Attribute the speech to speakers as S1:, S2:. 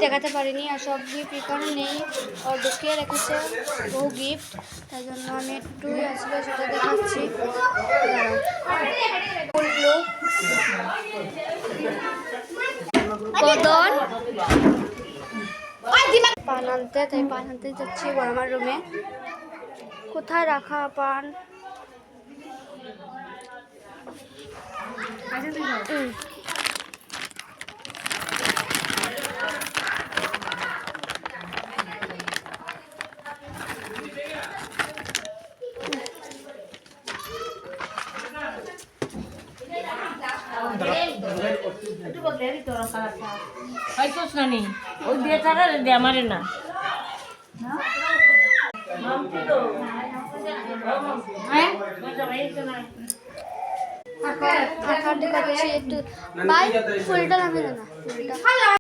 S1: দেখাতে পারিনি, আর সব গিফট এখানে নেই, আর ঢুকিয়ে রেখেছে বহু গিফট, তাই জন্য আমি একটু আসলে সেটা দেখাচ্ছি। কদন পান আনতে, তাই পান আনতে যাচ্ছি আমার রুমে। কোথায় রাখা পান? একটু বাই ফুলটা নামে না ফুলটা